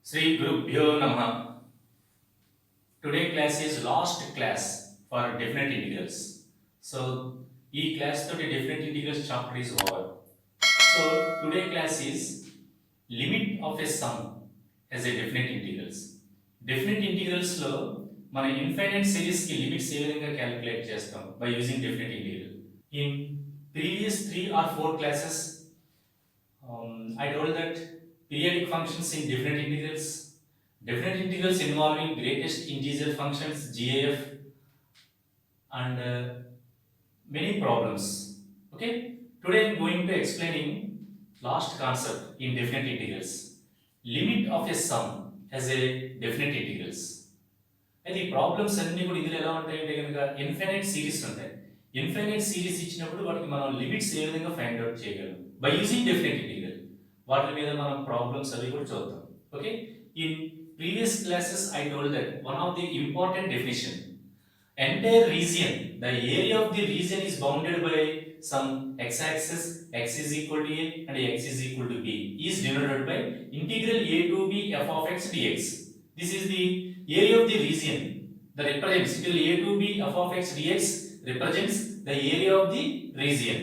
Sri Gurubhyo Namaha. Today class is last class for definite integrals. So, E class to the definite integrals chapter is over. So, today class is limit of a sum as a definite integrals. Definite integrals లో మన infinite series కి limits ఏ విధంగా calculate చేస్తాం by using definite integral. In previous 3 or 4 classes I told that periodic functions in definite integrals involving greatest integer functions GAF and many problems. Okay, today I'm going to explaining last concept in definite integrals, limit of a sum as a definite integrals. అయితే ఈ problems అన్ని కూడా ఇందులో ఎలా ఉంటాయంటే కనుక infinite series ఉంటాయి. Infinite series ఇచ్చినప్పుడు వాటికి మనం లిమిట్స్ ఏ విధంగా ఫైండ్ అవుట్ చేయగలం బై యూజింగ్ డెఫినెట్ ఇంటిగ్రల్. వాటి మీద మనం ప్రాబ్లమ్స్ అవి కూడా చూద్దాం. Okay, in previous classes I told that one of the important definition, entire region, the area of the region is bounded by some x-axis, x is equal to a and x is equal to b, is denoted by integral a to b f of x dx. This is the area of the region that represents integral a to b f of x dx represents the area of the region.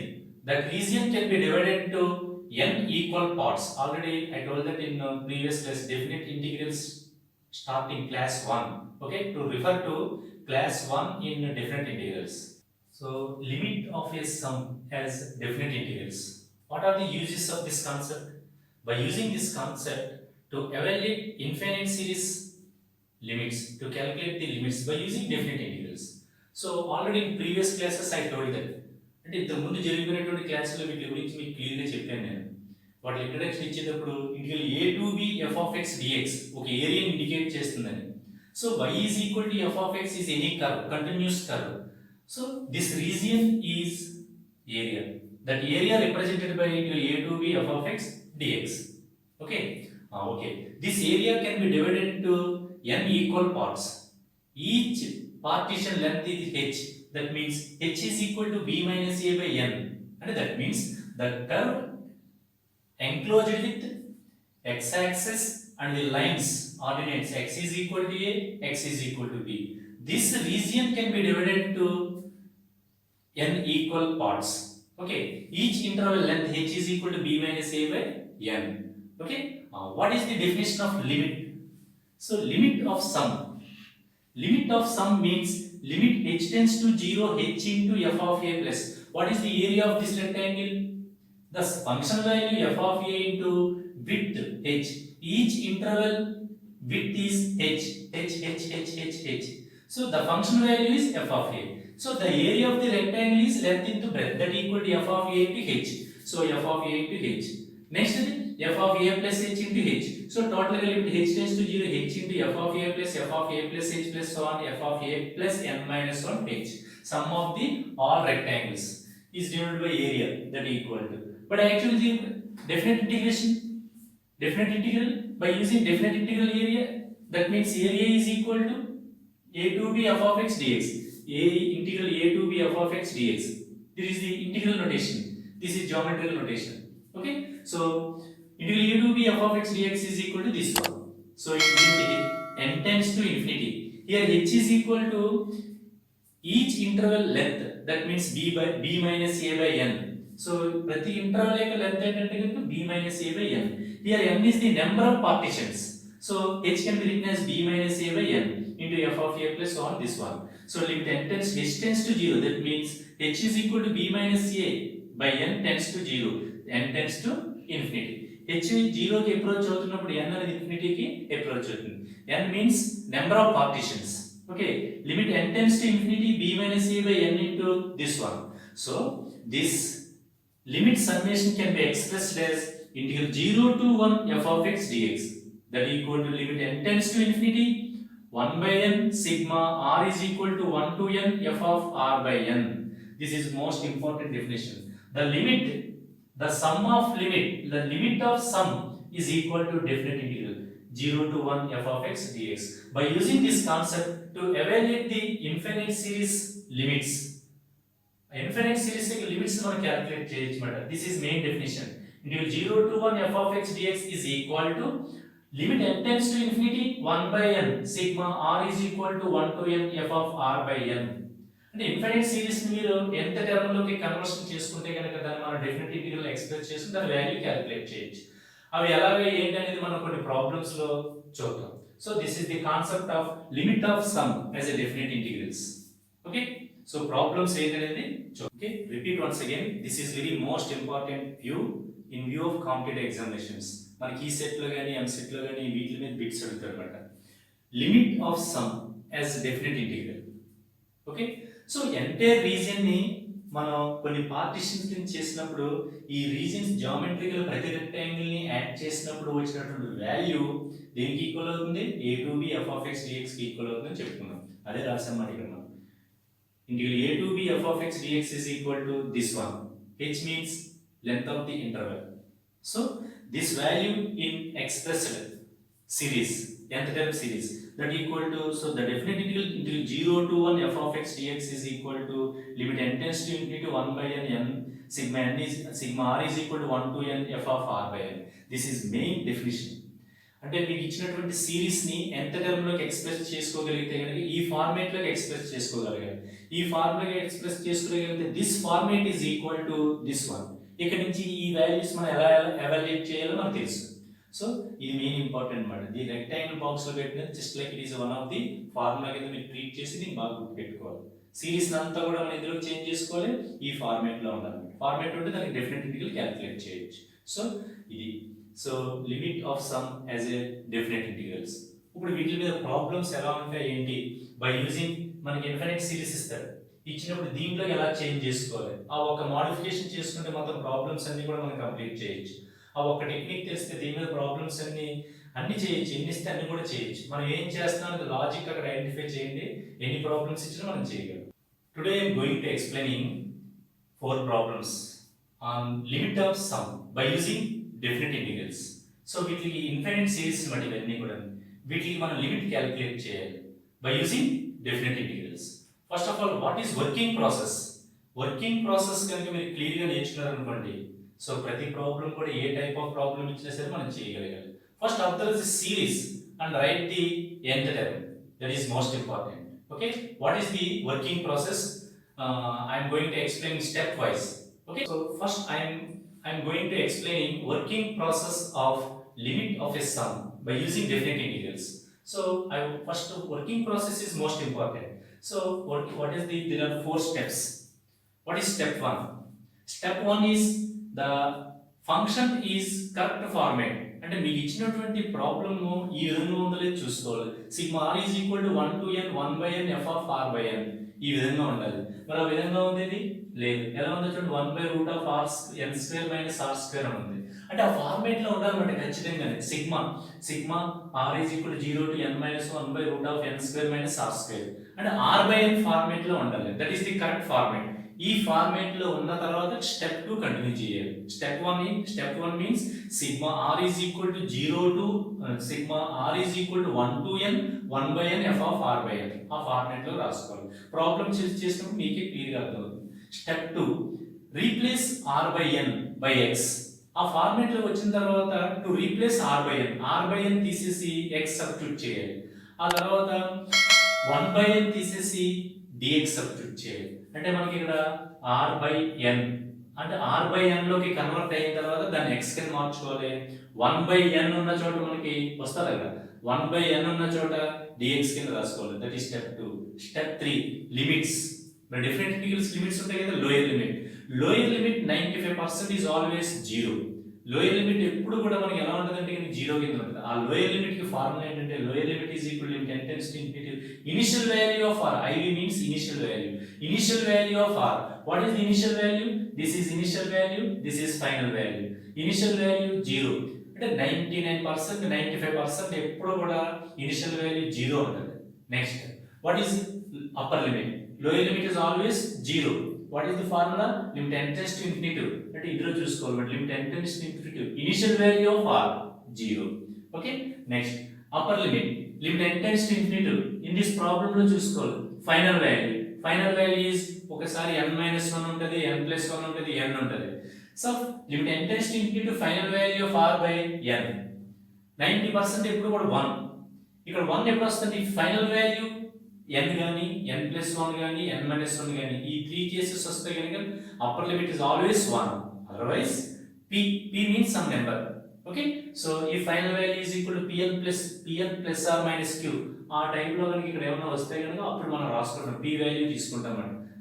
That region can be divided into n equal parts. Already I told that in previous class, definite integrals starting class 1. Okay, to refer to class 1 in definite integrals. So, limit of a sum as definite integrals. What are the uses of this concept? By using this concept to evaluate infinite series limits, to calculate the limits by using definite integrals. So, already in previous classes I told that. అంటే ఇంతకు ముందు జరిగినటువంటి క్లాసులో వీటి గురించి మీకు క్లియర్గా చెప్పాను నేను. వాటి ఇంట్రడక్షన్ ఇచ్చేటప్పుడు integral a to b f of x dx ఒక ఏరియాని ఇండికేట్ చేస్తుందని. So y is equal to f of x is any curve, continuous curve. So this region is area. That area represented by integral a to b f of x dx. Okay. Okay. This area can be divided into n equal parts. Each partition length is h. That means h is equal to b minus a by n. And that means the curve enclosed with x-axis and the lines ordinates x is equal to a, x is equal to b. This region can be divided into n equal parts. Okay, each interval length h is equal to b minus a by n. Okay, what is the definition of limit? So limit of sum. Limit of sum means limit h tends to 0 h into f of a plus. What is the area of this rectangle? Thus, function value f of a into width h. Each interval width is h. So, the function value is f of a. So, the area of the rectangle is length into breadth, that equal to f of a into h. So, f of a into h. Next, f of a plus h into h. So, total limit h tends to 0 h into f of a plus h plus so on f of a plus n minus 1 h. Sum of the all rectangles is denoted by area, that equal to. But actually the definite integral by using definite integral area, that means area is equal to a to b f of x dx. Integral a to b f of x dx. This is the integral notation. This is geometrical notation. Okay, so integral a to b f of x dx is equal to this one. So it n tends to infinity. Here h is equal to each interval length, that means b minus a by n. So ప్రతి interval యొక్క length ఏంటంటే కనుక b minus a by n. Here n is the number of partitions. So h can be written as b minus a by n into f of a plus on this one. So limit n tends h tends to 0. That means h is equal to b minus a by n tends to 0. n tends to infinity. h 0 కి approach అవుతున్నప్పుడు n అనేది infinity కి approach అవుతుంది. n means number of partitions. Okay, limit n tends to infinity b minus a by n into this one. So this limit summation can be expressed as integral 0 to 1 f of x dx, that equal to limit n tends to infinity 1 by n sigma r is equal to 1 to n f of r by n. This is most important definition. The limit of sum is equal to definite integral 0 to 1 f of x dx. By using this concept to evaluate the infinite series limits, infinite series యొక్క limits మనం calculate చేయొచ్చు మాట. This is main definition. Integral 0 to 1 f of x dx is equal to limit n tends to infinity 1 by n sigma r is equal to 1 to n f of r by n. అంటే infinite series ని మీరు ఎంత term లోకి conversion చేసుకుంటే కనుక దాన్ని మనం definite integral express చేసి దాని వాల్యూ క్యాలిక్యులేట్ చేయొచ్చు. అవి ఎలాగే ఏంటి అనేది మనం కొన్ని ప్రాబ్లమ్స్ లో చూద్దాం. So this is the concept of limit of sum as a definite integrals. Okay, so problems ఏంటనేది okay, repeat once again. This is very most important view in view of competitive examinations. మనకి ఈ set లో కానీ ఎంసెట్ లో కానీ వీటి మీద bits అడుగుతారు అనమాట. Limit of sum as definite integral. Okay, so entire region ని మనం కొన్ని పార్టిషన్స్ కింద చేసినప్పుడు ఈ రీజియన్స్ జామెట్రికల్ ప్రతి రెక్టాంగిల్ ని యాడ్ చేసినప్పుడు వచ్చినటువంటి వాల్యూ దేనికి ఈక్వల్ అవుతుంది? a to b f of x dx కి ఈక్వల్ అవుతుందని చెప్పుకున్నాం. అదే రాసామన్నమాట ఇక్కడ మనం. Integral a to b f of x dx is equal to this one, which means length of the interval. So this value in expressed series, nth term series, that equal to, so the definite integral into 0 to 1 f of x dx is equal to limit n tends to infinity 1 by n sigma n is sigma r is equal to 1 to n f of r by n. This is main definition. అంటే మీకు ఇచ్చినటువంటి series ని ఎంత term లోకి express చేసుకోగలిగితే కనుక ఈ format లోకి ఎక్స్ప్రెస్ చేసుకోగలగాలి. ఈ ఫార్ములా ఎక్స్ప్రెస్ చేసుకోగలిగితే this format is equal to this one. ఇక్కడ నుంచి ఈ వాల్యూస్ మనం ఎలా ఎవాల్యుయేట్ చేయాలో మనకు తెలుసు. సో ఇది మెయిన్ ఇంపార్టెంట్ అన్నమాట. ది రెక్టాంగిల్ బాక్స్ లో పెట్టినది just like it is one of the formula కింద మీరు ట్రీట్ చేసి దీన్ని బాగా గుర్తుపెట్టుకోవాలి. సిరీస్ అంతా కూడా మనం ఇందులో చేంజ్ చేసుకోవాలి, ఈ ఫార్మాట్ లో ఉండాలి. ఫార్మాట్ ఉంటే దానికి డెఫినెట్ ఇంటిగ్రల్ క్యాలిక్యులేట్ చేయొచ్చు. సో ఇది so limit of sum as a definite integrals. ఇప్పుడు వీటి మీద ప్రాబ్లమ్స్ ఎలా ఉంటాయి ఏంటి? బై యూజింగ్ మనకి ఇన్ఫినిట్ సిరీస్ ఇస్తాడు, ఇచ్చినప్పుడు దీంట్లో ఎలా చేంజ్ చేసుకోవాలి, ఆ ఒక మోడిఫికేషన్ చేసుకుంటే మొత్తం ప్రాబ్లమ్స్ అన్ని కూడా మనం కంప్లీట్ చేయొచ్చు. ఆ ఒక టెక్నిక్ తెలిస్తే దీని మీద ప్రాబ్లమ్స్ అన్ని చేయొచ్చు, ఎన్ని ఇస్తే అన్ని కూడా చేయొచ్చు. మనం ఏం చేస్తాం లాజిక్ అక్కడ ఐడెంటిఫై చేయండి, ఎన్ని ప్రాబ్లమ్స్ ఇచ్చినా మనం చేయగలం. Today I'm going to explaining 4 problems on limit of sum by using definite integrals. So వీటికి ఇన్ఫినిట్ సిరీస్ బట్టి ఇవన్నీ కూడా వీటికి మనం లిమిట్ క్యాలిక్యులేట్ చేయాలి by using definite integrals. First of all what is working process? Working process కనుక మీరు క్లియర్గా నేర్చుకున్నారనుకోండి, సో ప్రతి ప్రాబ్లం కూడా ఏ టైప్ ఆఫ్ ప్రాబ్లం ఇచ్చినా సరే మనం చేయగలగాలి. First observe the series and right the nth term. That is most important. Okay, what is the working process? I am going to explain stepwise. Okay, so first I am going to explain working process of limit of a sum by using definite integrals. So first working process is most important. So what is there are 4 steps. What is step 1? Step 1 is the function is correct format. అంటే మీకు ఇచ్చినటువంటి problem ఈ విధంగా ఉందో లేదో చూసుకోవాలి. Sigma r is equal to 1 to n 1 by n f of r by n ఈ విధంగా ఉండాలి. మరి ఆ విధంగా ఉంది ఇది లేదు. ఎలా ఉందో చూడండి, 1 by root of r n square minus r square అని ఉంది. అంటే ఆ ఫార్మాట్ లో ఉండాలన్నమాట ఖచ్చితంగానే. Sigma r is equal to 0 to n minus 1 by root of n square minus r square అంటే r by n ఫార్మాట్ లో ఉండాలి. That is the correct format. ఈ ఫార్మాట్ లో ఉన్న తర్వాత స్టెప్ 2 కంటిన్యూ చేయాలి. Step 1 means sigma r is equal to 0 to sigma r is equal to 1 to n 1 by n f of r by n ఆ format లో రాసుకోవాలి. Problem చేసినప్పుడు మీకే క్లియర్ గా అర్థమవుతుంది. Step 2 replace r by n by x. ఆ format లో వచ్చిన తర్వాత to replace r by n తీసేసి x సబ్స్టిట్యూట్ చేయాలి. ఆ తర్వాత 1 by n తీసేసి dx సబ్స్టిట్యూట్ చేయాలి. అంటే మనకి ఇక్కడ r by n అంటే r by n లోకి కన్వర్ట్ అయిన తర్వాత దాన్ని x కింద మార్చుకోవాలి. 1 by n ఉన్న చోట మనకి వస్తుంది కదా, 1 by n ఉన్న చోట dx కింద రాసుకోవాలి. That is step 2. Step 3 limits. మరి డిఫరెంట్ ఇంటిగ్రల్స్ లిమిట్స్ ఉంటాయి కదా. Lower limit 95% is always 0. Lower limit ఎప్పుడు కూడా మనకి ఎలా ఉంటుందంటే 0 కింద ఉంటుంది. ఆ లోయర్ లిమిట్ కి ఫార్ములా ఏంటంటే lower limit is equal to n tends to infinity initial value of r. iv means initial value of r. What is the initial value? This is initial value, this is final value. Initial value 0 అంటే 99% 95% ఎప్పుడు కూడా initial value 0 ఉంటుంది. Next what is upper limit? Lower limit is always 0. What is the formula? Limit n tends to infinity అంటే ఇందులో చూసుకోవాలి. But limit n tends to infinity initial value of r 0. Okay, next upper limit n tends to infinity in this problem లో చూసుకోవాలి. Final value is ఒకసారి n - 1 ఉంటుంది, n + 1 ఉంటుంది, n ఉంటుంది. So limit n tends to infinity final value of r by n. 90% ఎప్పుడు కూడా 1. ఇక్కడ 1 ఎప్పుడు వస్తుంది? ఫైనల్ వాల్యూ n గాని n+1 గాని n-1 గాని ఈ 3 కేసెస్ వస్తే కనుక upper limit is always 1. Otherwise p means some number. Okay, so ఈ final value is equal to pn plus r minus q. ఆ టైంలో కనుక ఇక్కడ ఏమైనా వస్తే కనుక అప్పుడు మనం రాసుకుంటాం, p వాల్యూ తీసుకుంటాం.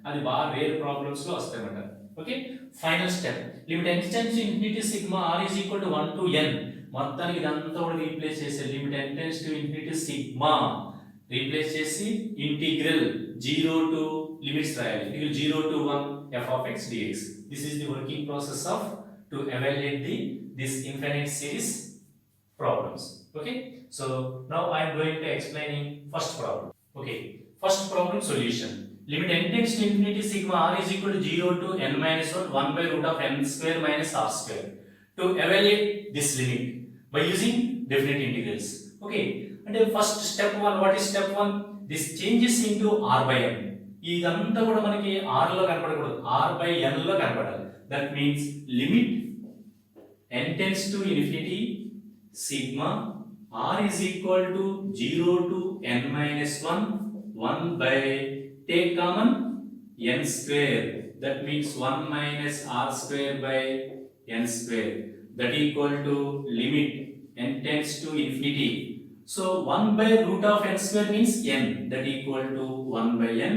అది బాగా రేర్ ప్రాబ్లమ్స్ లో వస్తాయన్నమాట. Okay, final step limit n tends to infinity sigma r is equal to 1 to n. మొత్తానికి ఇదంతా కూడా రీప్లేస్ చేసే limit n tends to infinity sigma replace చేసి ఇంటిగ్రల్ 0 టు లిమిట్స్ రాయాలి. Integral 0 to 1 f of x dx. This is the working process off to evaluate this infinite series problems. Okay, so now I am going to explaining first problem. Okay, first problem solution. Limit n tends to infinity sigma r is equal to 0 to n minus 1 1 by root of n square minus r square. To evaluate this limit by using definite integrals. Okay, and first step 1, what is step 1? This changes into r by n. ఇదంతా కూడా మనకి r లో కనపడకూడదు, r by n లో కనపడాలి. That means limit n tends to infinity sigma r is equal to 0 to n minus 1 1 by, take common, n square. That means 1 minus r square by n square. That equal to limit n tends to infinity. So 1 by root of n square means n. That equal to 1 by n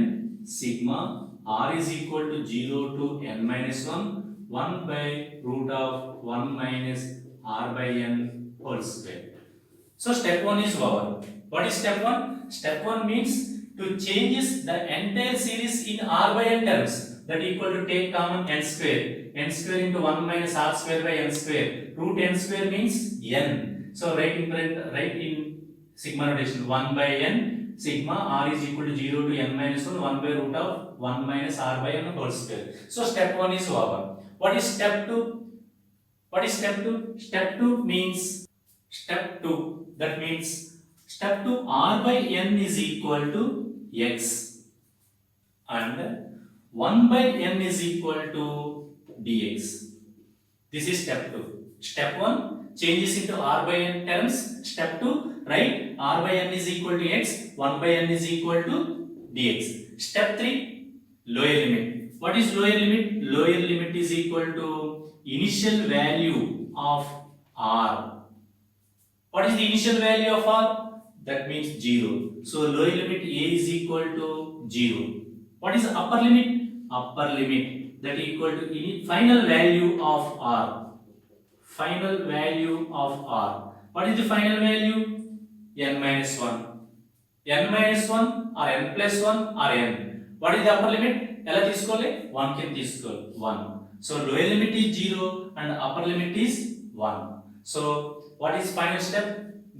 sigma r is equal to 0 to n minus 1 1 by root of 1 minus r by n whole square. So step 1 is over. What is step 1? Step 1 means to changes the entire series in r by n terms. That equal to take common n square. N square into 1 minus r square by n square. Root n square means n. So write in sigma notation 1 by n sigma r is equal to 0 to n minus 1 1 by root of 1 minus r by n whole square. So step 1 is over. What is step 2? What is step 2? Step 2 means step 2. That means step 2 r by n is equal to x and 1 by n is equal to dx. This is step 2. Step 1 changes into r by n terms. Step 2 write r by n is equal to x, 1 by n is equal to dx. Step 3 lower limit. What is lower limit? Lower limit is equal to initial value of r. What is the initial value of r? That means 0. So lower limit a is equal to 0. What is the upper limit? Upper limit that equal to final value of r. Final value of r. What is the final value? n minus 1. n minus 1 or n plus 1 or n. What is the upper limit? ఎలా తీసుకోవాలి? 1 కింద తీసుకోవాలి. 1. So lower limit is 0 and upper limit is 1. So what is final step?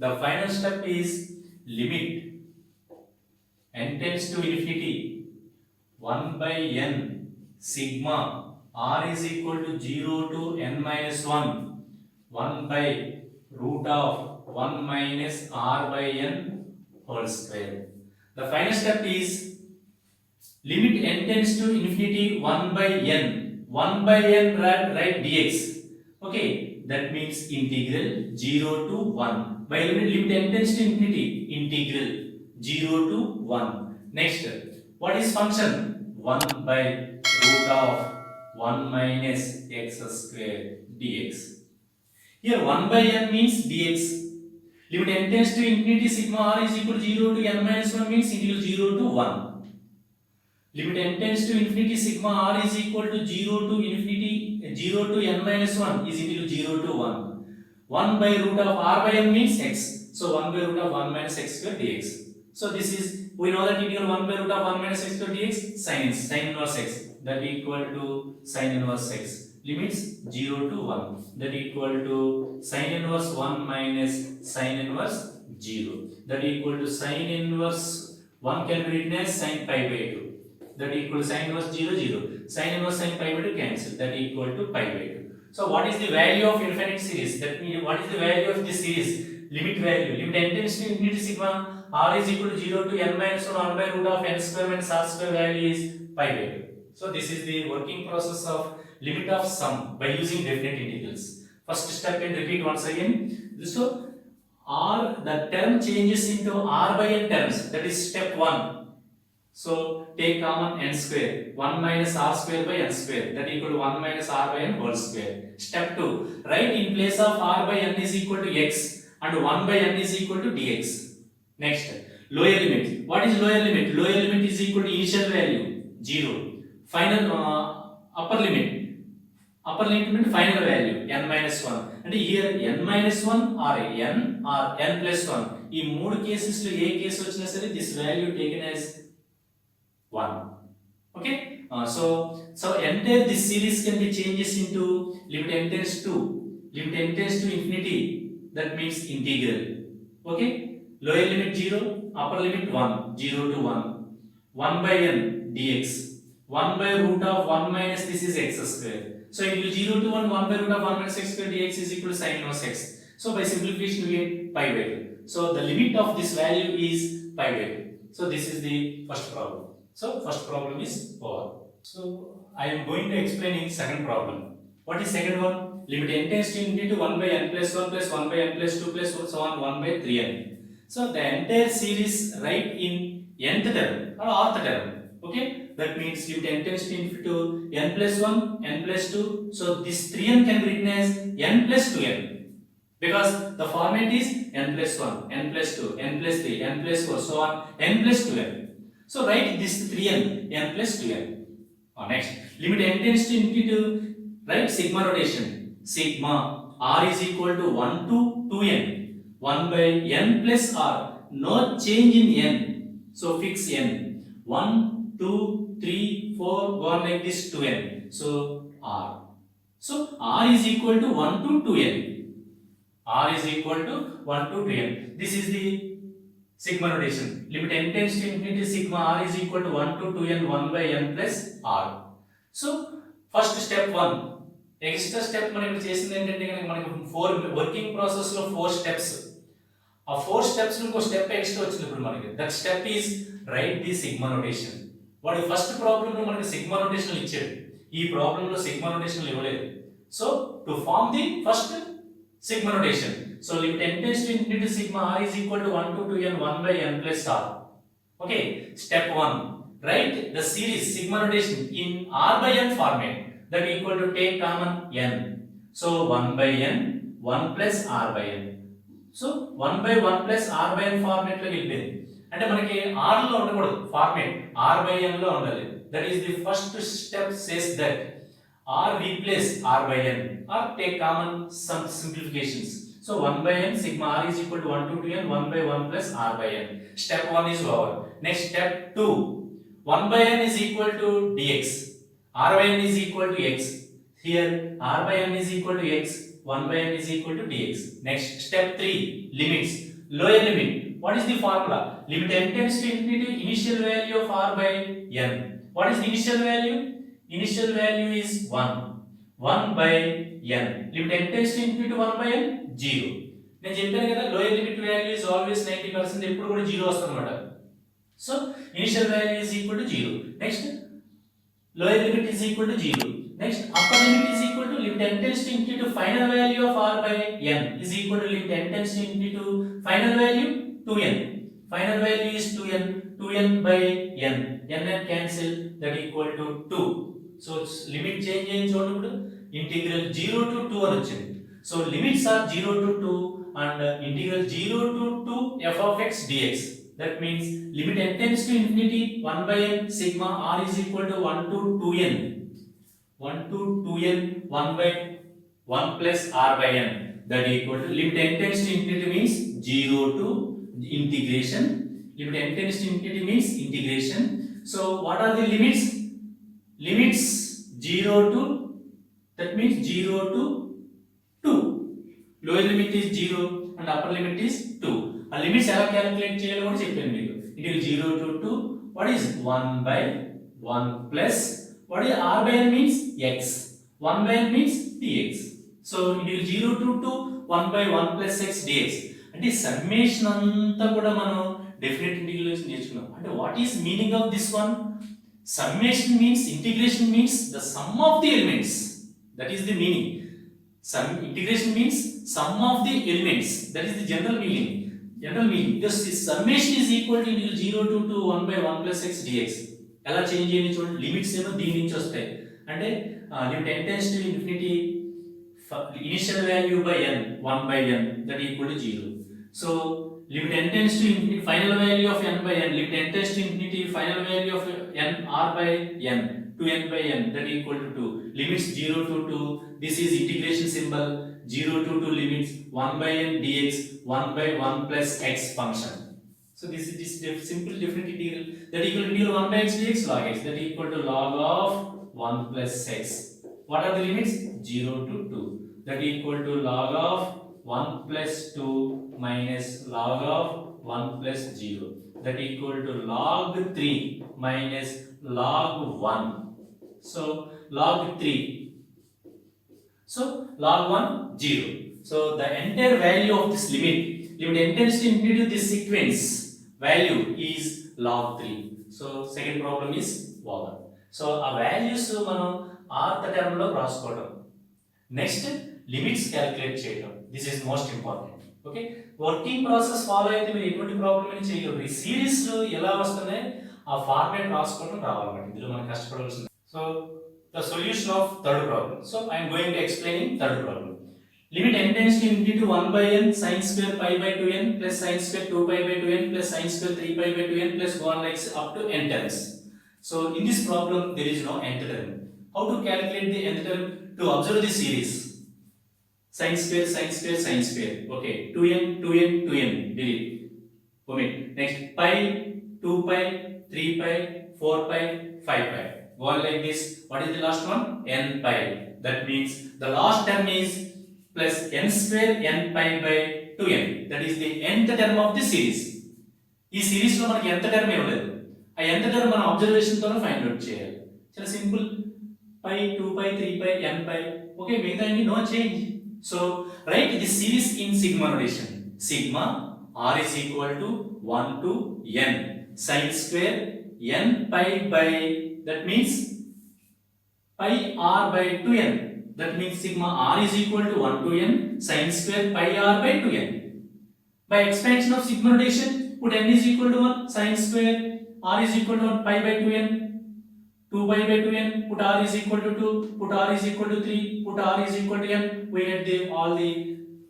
The final step is limit n tends to infinity 1 by n sigma r is equal to 0 to n minus 1 1 by root of 1 minus r by n whole square. The final step is limit n tends to infinity 1 by n. 1 by n write dx. Okay, that means integral 0 to 1. By limit n tends to infinity, integral 0 to 1. Next, what is function? 1 by root of 1 minus x square dx. Here 1 by n means dx. Limit n tends to infinity sigma r is equal to 0 to n minus 1 means integral 0 to 1. Limit n tends to infinity sigma r is equal to 0 to infinity 0 to n minus 1 is integral 0 to 1. 1 by root of r by n means x. So 1 by root of 1 minus x square dx. So this is, we know that integral 1 by root of 1 minus x square dx sin inverse x, that equal to sin inverse x. Limits 0 to 1, that equal to sin inverse 1 minus sin inverse 0, that equal to sin inverse 1 can be written as sin pi by 2, that equal to sin inverse 0 0, sin inverse sin pi by 2 cancel, that equal to pi by 2. So what is the value of infinite series? That means what is the value of this series? Limit value, limit n tends to infinity sigma r is equal to 0 to n minus 1 1 by root of n square minus r square value is pi by 2. So this is the working process of limit of sum by using definite integrals. First step and repeat once again. So r, the term changes into r by n terms, that is step 1. So take common n square, 1 minus r square by n square, that equal to 1 minus r by n whole square. Step 2, write in place of r by n is equal to x and 1 by n is equal to dx. Next, lower limit. What is lower limit? Lower limit is equal to initial value 0. Final upper limit. Upper limit means final value n minus 1. And here n minus 1 or n plus 1. ఈ మూడు cases లో ఏ case వచ్చినా సరే this value taken as 1. Okay, so entire this series can be changes into limit n tends to infinity, that means integral. Okay, lower limit 0, upper limit 1, 0 to 1, 1 by n dx, 1 by root of 1 minus this is x square. So it will 0 to 1, 1 by root of 1 minus x square dx is equal to sin inverse x. So by simplification we get pi by 2. So the limit of this value is pi by 2. So this is the first problem. So first problem is over. So I am going to explain in second problem. What is second one? Limit n tends to infinity to 1 by n plus 1 plus 1 by n plus 2 plus so on 1 by 3n. So the entire series write in nth term or rth term. Okay, that means limit n tends to infinity to n plus 1, n plus 2. So this 3n can be written as n plus 2n. Because the format is n plus 1, n plus 2, n plus 3, n plus 4, so on, n plus 2n. So write this 3n, n plus 2n. Next, limit n tends to infinity to, write sigma notation. Sigma r is equal to 1 to 2n. 1 by n plus r. No change in n. So fix n. 1, 2, 3, 4, go on like this 2n. So r. So r is equal to 1 to 2n. R is equal to 1 to 2n. This is the sigma notation. Limit n tends to infinity sigma r is equal to 1 to 2n 1 by n plus r. So first step 1. Extra step మనం ఇప్పుడు చేసింది ఏంటంటే మనకి 4 working process లో 4 steps. ఆ 4 steps లో ఒక step extra వచ్చింది ఇప్పుడు మనకి. That step is write the sigma notation. వాడు ఫస్ట్ ప్రాబ్లం లో మనకి సిగ్మా నోటేషన్ ఇచ్చాడు. ఈ ప్రాబ్లం లో సిగ్మా నోటేషన్ ఇవ్వలేదు. So to form the first sigma notation. So limit n tends to infinity sigma r is equal to 1 to 2n 1 by n plus r. Okay, step 1. Write the series sigma notation in r by n format, that equal to take common n. So 1 by n 1 plus r by n. So 1 by 1 plus r by n format లో వెళ్ళింది. అంటే మనకి r లో ఉండకూడదు format, r by n లో ఉండాలి. That is the first step says that or replace r by n or take common some simplifications. So 1 by n sigma r is equal to 1 to 2n 1 by 1 plus r by n. Step 1 is over. Next step 2. 1 by n is equal to dx. R by n is equal to x. Here r by n is equal to x. 1 by n is equal to dx. Next step 3. Limits. Lower limit. What is the formula? Limit n tends to infinity initial value of r by n. What is the initial value? Initial value is 1. 1 by n. Limit n tends to infinity to 1 by n 0. నేను చెప్పాను కదా lower limit value is always 90%, ఎప్పుడు కూడా 0 వస్తుందన్నమాట. So initial value is equal to 0. Next lower limit is equal to 0. Next upper limit is equal to limit n tends to infinity to final value of r by n is equal to limit n tends to infinity to final value 2n. Final value is 2n by n. n cancel, that equal to 2. So limit change in చూడండి, integral 0 to 2 అని వచ్చింది. So limits are 0 to 2 and integral 0 to 2 f of x dx. That means limit n tends to infinity 1 by n sigma r is equal to 1 to 2n 1 by 1 plus r by n, that equal to limit n tends to infinity means 0 to integration. Limit n tends to infinity means integration. So what are the limits? Limits 0 to, that means 0 to 2. Lower limit is 0 and upper limit is 2. A limits ఎలా calculate చేయాలో కూడా చెప్పాను మీకు. It is 0 to 2. What is 1 by 1 plus, what is r by n means x. 1 by n means dx. So it is 0 to 2 1 by 1 plus x dx. అంటే summation అంతా కూడా మనం definite integrals నేర్చుకున్నాం. అంటే what is meaning of this one? Summation means, integration means the sum of the elements. That is the meaning. Sum integration means sum of the elements. That is the general meaning. This summation is equal to 0 to 1 by 1 plus x dx. ఎలా change చేయండి చూడండి, limits ఏమో దీని నుంచి వస్తాయి. అంటే limit n tends to infinity, initial value by n 1 by n that equal to 0. So limit n tends to infinity, final value of n by n, limit n tends to infinity, final value of n r by n to n by n that equal to 2. Limits 0 to 2. This is integration symbol. 0 to 2 limits 1 by n dx 1 by 1 plus x function. So this is simple definite integral that equal to integral 1 by x dx log x that equal to log of 1 plus x. What are the limits? 0 to 2 that equal to log of 1 plus 2 minus log of 1 plus 0 that equal to log 3 minus log 1. So log 3. So log 1 0. So the entire value of this limit n tends to infinity, this sequence value is log 3. So second problem is over. So a values మనం rth term లో రాసుకోవడం. Next limits calculate చేయడం. This is most important. Okay, working process follow అయితే మీరు ఎటువంటి problem అని చేయగలరు. ఈ సిరీస్ ఎలా వస్తున్నాయి ఆ ఫార్మాట్ రాసుకోవడం రావాలన్నమాట. ఇందులో మనం కష్టపడాల్సింది. So the solution of third problem. So I am going to explain third problem. Limit n tends to infinity to 1 by n sin square pi by 2n plus sin square 2 pi by 2n plus sin square 3 pi by 2n plus 1 like up to n terms. So in this problem there is no nth term. How to calculate the nth term? To observe the series. Sin square sin square sin square. Okay, 2n 2n 2n delete. Omit. Next pi 2 pi 3 pi 4 pi 5 pi. Go on like this. What is the last one? N pi. That means the last term is plus n square n pi by 2n. That is the nth term of the series. ఈ series లో మనకి nth term ఇవ్వలేదు. ఆ nth term మనం observation తోనే find out చేయాలి. చాలా simple. pi 2 pi 3 pi n pi. Okay, మిగతా అన్ని no change. So write the series in sigma notation. Sigma r is equal to 1 to n sin square n pi by, that means pi r by 2n. That means sigma r is equal to 1 to n sin square pi r by 2n. By expansion of sigma notation, put n is equal to 1 sin square r is equal to 1 pi by 2n, 2 pi by 2n, put r is equal to 2, put r is equal to 3, put r is equal to n. We get all the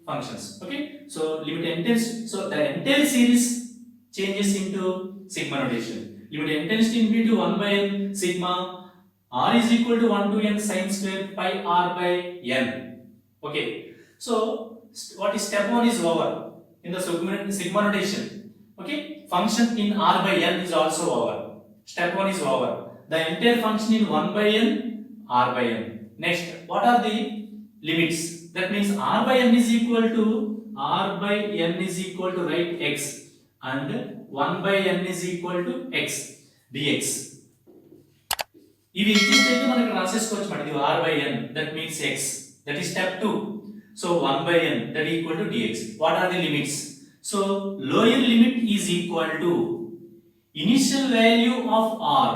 functions. Okay, so limit n tends, so the entire series changes into sigma notation. Limit n tends to infinity to 1 by n sigma r is equal to 1 to n sin square pi r by n. Okay, so what is step 1 is over in the sigma notation. Okay, function in r by n is also over. Step 1 is over. The entire function in 1 by n r by n. Next, what are the limits? That means r by n is equal to right x and 1 by n is equal to x dx. ఇవి ఇచ్చినట్లయితే మనకి రాసేసుకోవచ్చు మాట. ఇది r by n, that means x. That is step 2. So 1 by n that equal to dx. What are the limits? So lower limit is equal to initial value of r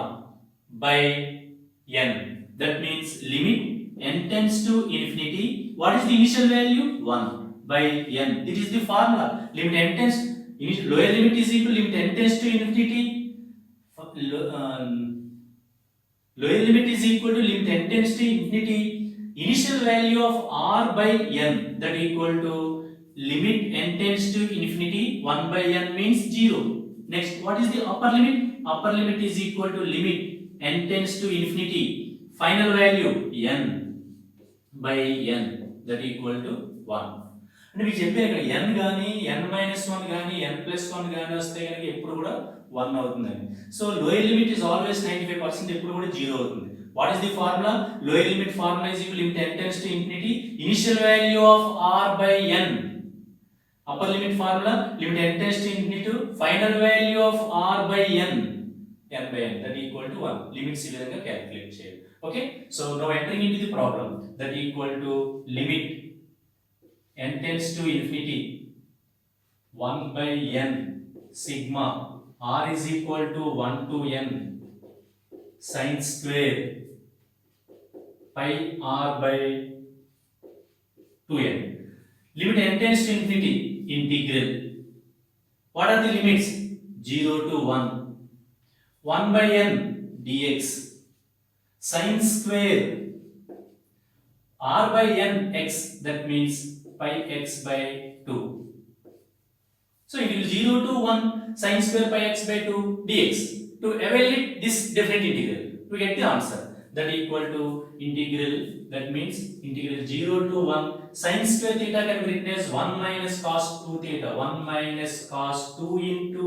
by n. That means limit n tends to infinity. What is the initial value? 1 by n. This is the formula. Limit n tends, lower limit is equal to limit n tends to infinity. Lower limit is equal to limit n tends to infinity. Initial value of r by n that equal to limit n tends to infinity. 1 by n means 0. Next, what is the upper limit? Upper limit is equal to limit n tends to infinity. Final value n by n that equal to 1. అంటే మీకు చెప్పాను ఇక్కడ n గానీ n-1 గానీ n+1 గానీ వస్తే కనుక ఎప్పుడు కూడా 1 అవుతుందని. So lower limit is always 95% ఎప్పుడు కూడా 0 అవుతుంది. What is the formula? Lower limit formula is equal limit n tends to infinity initial value of r by n. Upper limit formula limit n tends to infinity final value of r by n by n that equal to 1. Limits ఈ విధంగా calculate చేయాలి. Okay, so now entering into the problem that equal to limit n tends to infinity 1 by n sigma r is equal to 1 to n sin square pi r by to n. Limit n tends to infinity, integral. What are the limits? 0 to 1. 1 by n dx. Sin square r by n x, that means pi x by 2. So it will 0 to 1 sin square pi x by 2 dx. To evaluate this definite integral, to get the answer, that equal to integral, that means integral 0 to 1 sin square theta can be written as 1 minus cos 2 theta, 1 minus cos 2 into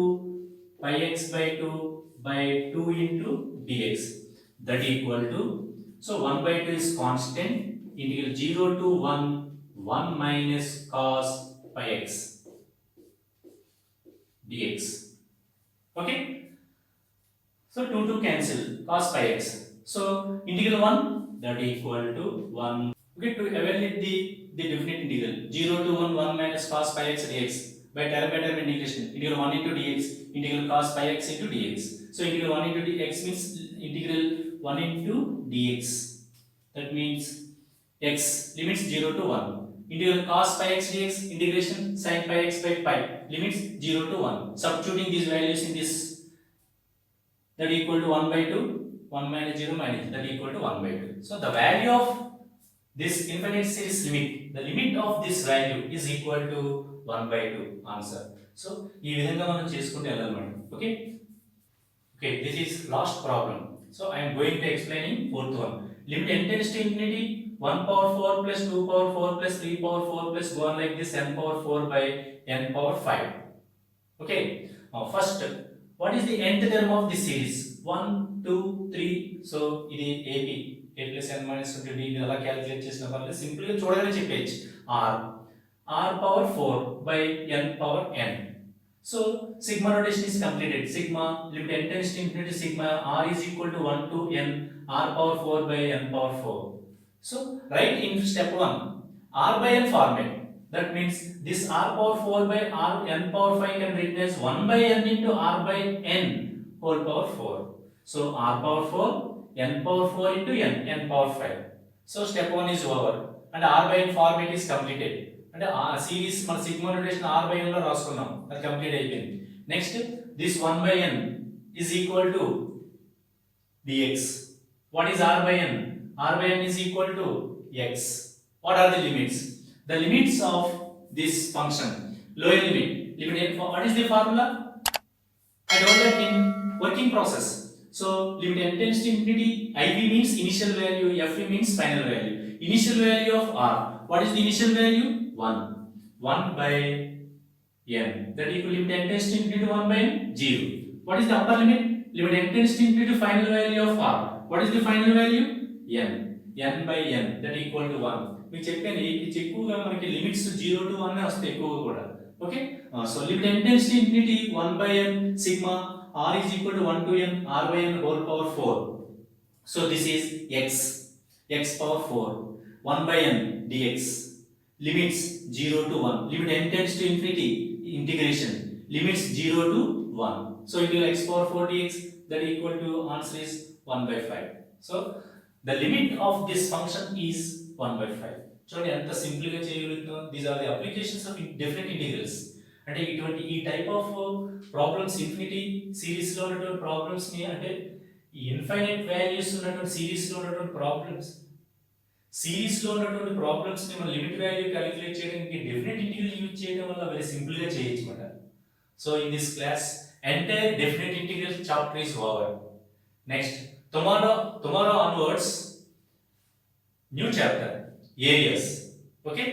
pi x by 2 by 2 into dx, that equal to, so 1 by 2 is constant, integral 0 to 1 minus cos pi x dx. Okay, so 2 cancel, cos pi x, so integral 1, that equal to 1. Okay, to evaluate the definite integral 0 to 1 minus cos pi x dx by term integration, integral 1 into dx, integral cos pi x into dx. So integral 1 into dx means integral 1 into dx, that means x limits 0 to 1. Integral cos pi x dx, integration sin pi x by pi, limits 0 to 1. Substituting these values in this, that equal to 1 by 2, 1 minus 0 minus, that equal to 1 by 2. So the value of this infinite series limit, the limit of this value is equal to 1 by 2, answer. So ఈ విధంగా మనం చేసుకుంటే వెళ్ళాలన్నమాట. Okay, okay, this is last problem. So I am going to explaining fourth one. Limit n tends to infinity, 1 power 4 plus 2 power 4 plus 3 power 4 plus go on like this, n power 4 by n power 5. Okay, now first, what is the nth term of this series? 1 2 3. So ఇది AP, a plus n minus 20d, ఇది అలా calculate చేసిన పర్లేదు, simple గా చూడగానే చెప్పేయచ్చు. r power 4 by n power n. So sigma notation is completed. Sigma limit n tends to infinity, sigma r is equal to 1 to n r power 4 by n power 4. So write in step 1 r by n format. That means this r power 4 by r n power 5 can be written as 1 by n into r by n whole power 4. So r power 4 n power 4 into n power 5. So step 1 is over and r by n format is completed. అంటే ఆ series మన sigma notation r by n లో రాసుకున్నాం, అది complete అయిపోయింది. Next this 1 by n is equal to dx. What is r by n? R by n is equal to x. What are the limits? The limits of this function, lower limit, limit n, what is the formula? I told that in working process. So limit n tends to infinity, iv means initial value, fv means final value. Initial value of r, what is the initial value? 1 by n, that equal limit n tends to infinity 1 by n, 0. What is the upper limit? Limit n tends to infinity final value of r. What is the final value? n by n, that equal to 1. మీకు చెప్పాను ఎక్కువగా మనకి limits 0 to 1 వస్తాయి ఎక్కువగా కూడా. Okay, so limit n tends to infinity 1 by n sigma r is equal to 1 to n r by n whole power 4. So this is x power 4 1 by n dx, limits 0 to 1. Limit n tends to infinity, integration limits 0 to 1. So it will x power 4 dx, that equal to, answer is 1 by 5. So the limit of this function is 1 by 5. చూడండి ఎంత simple గా చేయగలుగుతాం. These are the applications of definite integrals. అంటే ఇటువంటి ఈ type of problems, infinity series లో ఉన్నటువంటి problems ని, అంటే ఈ ఇన్ఫైనైట్ వాల్యూస్ ఉన్నటువంటి సిరీస్ లో ఉన్నటువంటి ప్రాబ్లమ్స్ ని మనం లిమిట్ వాల్యూ క్యాలిక్యులేట్ చేయడానికి డెఫినెట్ ఇంటిగ్రల్ యూజ్ చేయడం వల్ల వెరీ సింపుల్ గా చేయొచ్చు అన్నమాట. So in this class entire definite integral chapter is over. Next, tomorrow onwards, new chapter, areas. Okay.